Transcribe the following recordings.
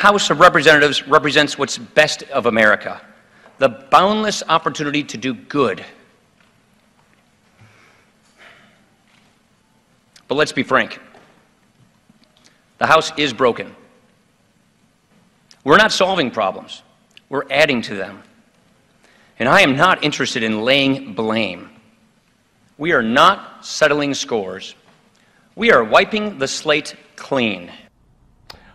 House of Representatives represents what's best of America, the boundless opportunity to do good. But let's be frank. The House is broken. We're not solving problems. We're adding to them. And I am not interested in laying blame. We are not settling scores. We are wiping the slate clean.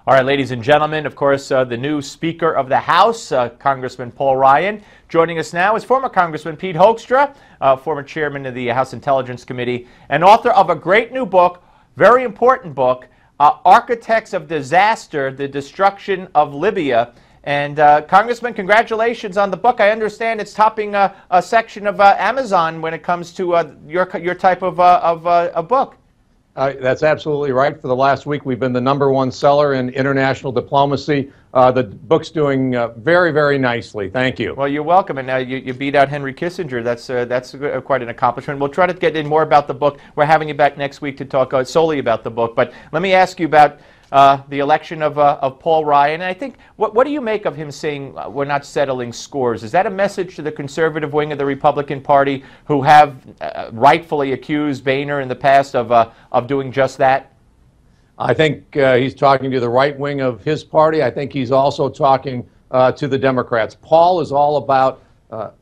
All right, ladies and gentlemen, of course, the new Speaker of the House, Congressman Paul Ryan. Joining us now is former Congressman Pete Hoekstra, former chairman of the House Intelligence Committee, and author of a great new book, very important book, Architects of Disaster, The Destruction of Libya. And Congressman, congratulations on the book. I understand it's topping a section of Amazon when it comes to your type of a book. That's absolutely right. For the last week, we've been the #1 seller in international diplomacy. The book's doing very, very nicely. Thank you. Well, you're welcome. And you beat out Henry Kissinger. That's quite an accomplishment. We'll try to get in more about the book. We're having you back next week to talk solely about the book. But let me ask you about the election of Paul Ryan. And I think, what do you make of him saying we're not settling scores? Is that a message to the conservative wing of the Republican Party who have rightfully accused Boehner in the past of doing just that? I think he's talking to the right wing of his party. I think he's also talking to the Democrats. Paul is all about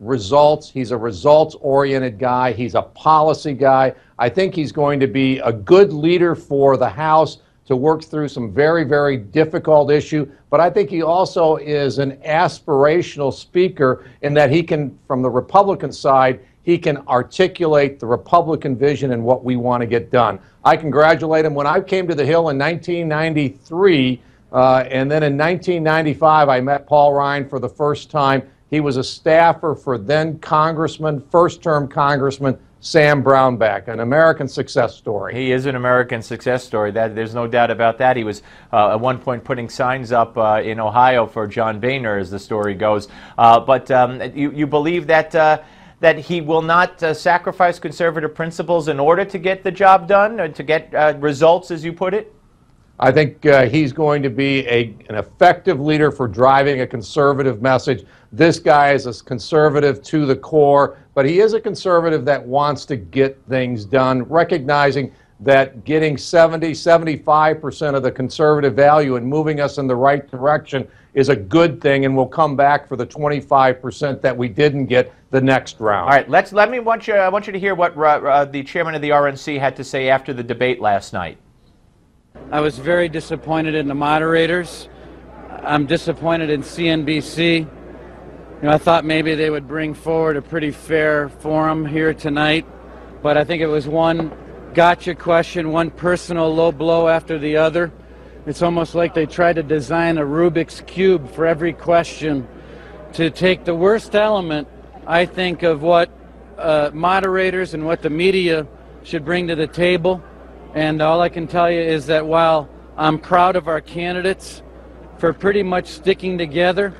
results. He's a results-oriented guy. He's a policy guy. I think he's going to be a good leader for the House to work through some very, very difficult issue. But I think he also is an aspirational speaker in that he can, from the Republican side, he can articulate the Republican vision and what we want to get done. I congratulate him. When I came to the Hill in 1993, and then in 1995, I met Paul Ryan for the first time. He was a staffer for then Congressman, first-term Congressman, Sam Brownback, an American success story. He is an American success story. There's no doubt about that. He was at one point putting signs up in Ohio for John Boehner, as the story goes. But you believe that that he will not sacrifice conservative principles in order to get the job done, or to get results, as you put it? I think he's going to be an effective leader for driving a conservative message. This guy is a conservative to the core, but he is a conservative that wants to get things done, recognizing that getting 75% of the conservative value and moving us in the right direction is a good thing, and we'll come back for the 25% that we didn't get the next round. All right, I want you to hear what the chairman of the RNC had to say after the debate last night. I was very disappointed in the moderators. I'm disappointed in CNBC. I thought maybe they would bring forward a pretty fair forum here tonight, but I think it was one gotcha question, one personal low blow after the other. It's almost like they tried to design a Rubik's Cube for every question to take the worst element, I think, of what moderators and what the media should bring to the table. And all I can tell you is that while I'm proud of our candidates for pretty much sticking together,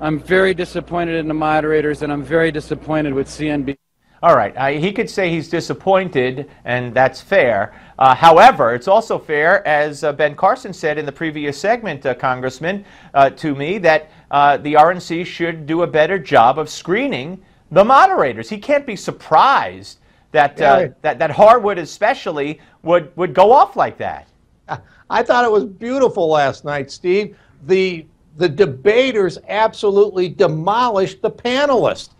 I'm very disappointed in the moderators, and I'm very disappointed with CNBC. All right, he could say he's disappointed, and that's fair. However, it's also fair, as Ben Carson said in the previous segment, Congressman, to me, that the RNC should do a better job of screening the moderators. He can't be surprised that that Harwood especially would go off like that. I thought it was beautiful last night, Steve. The debaters absolutely demolished the panelists.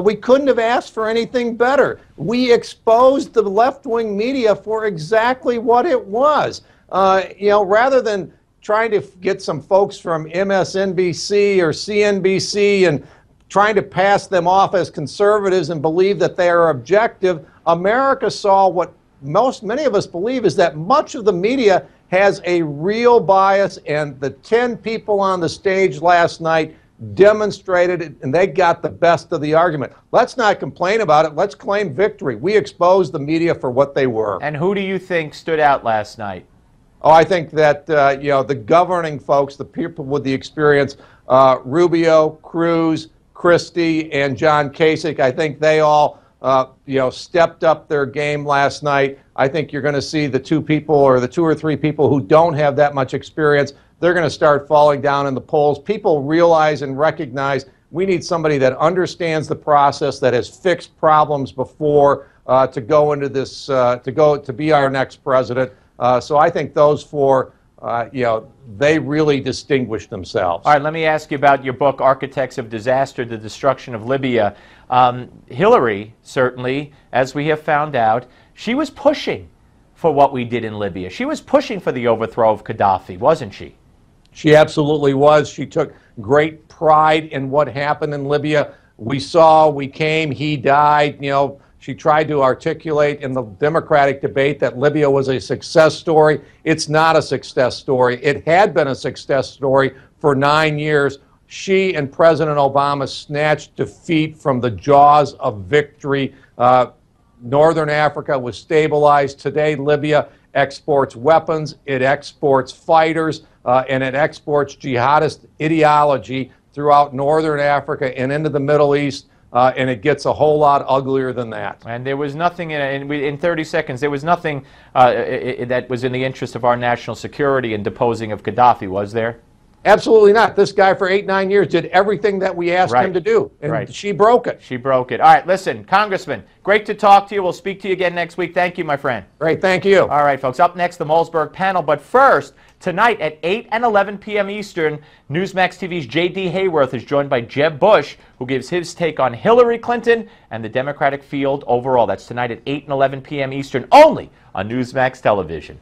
We couldn't have asked for anything better. We exposed the left-wing media for exactly what it was. Rather than trying to get some folks from MSNBC or CNBC and trying to pass them off as conservatives and believe that they are objective, America saw what many of us believe is that much of the media has a real bias, and the 10 people on the stage last night demonstrated it, and they got the best of the argument. Let's not complain about it. Let's claim victory. We exposed the media for what they were. And who do you think stood out last night? Oh, I think that, the governing folks, the people with the experience, Rubio, Cruz, Christie, and John Kasich, I think they all stepped up their game last night. I think you're going to see the two or three people who don't have that much experience they're going to start falling down in the polls. People realize and recognize we need somebody that understands the process, that has fixed problems before, to go into this, to be our next president. So I think those four, they really distinguish themselves. All right, let me ask you about your book, Architects of Disaster, The Destruction of Libya. Hillary, certainly, as we have found out, she was pushing for what we did in Libya. She was pushing for the overthrow of Gaddafi, wasn't she? She absolutely was. She took great pride in what happened in Libya. We saw, we came, he died. She tried to articulate in the Democratic debate that Libya was a success story. It's not a success story. It had been a success story for 9 years. She and President Obama snatched defeat from the jaws of victory. Northern Africa was stabilized. Today, Libya exports weapons, it exports fighters, and it exports jihadist ideology throughout Northern Africa and into the Middle East. And it gets a whole lot uglier than that. And there was nothing, in 30 seconds, there was nothing that was in the interest of our national security in deposing of Gaddafi, was there? Absolutely not. This guy for 8-9 years did everything that we asked him to do, and she broke it. She broke it. All right, listen, Congressman, great to talk to you. We'll speak to you again next week. Thank you, my friend. Great, thank you. All right, folks, up next, the Malzberg panel. But first, tonight at 8 and 11 p.m. Eastern, Newsmax TV's J.D. Hayworth is joined by Jeb Bush, who gives his take on Hillary Clinton and the Democratic field overall. That's tonight at 8 and 11 p.m. Eastern, only on Newsmax Television.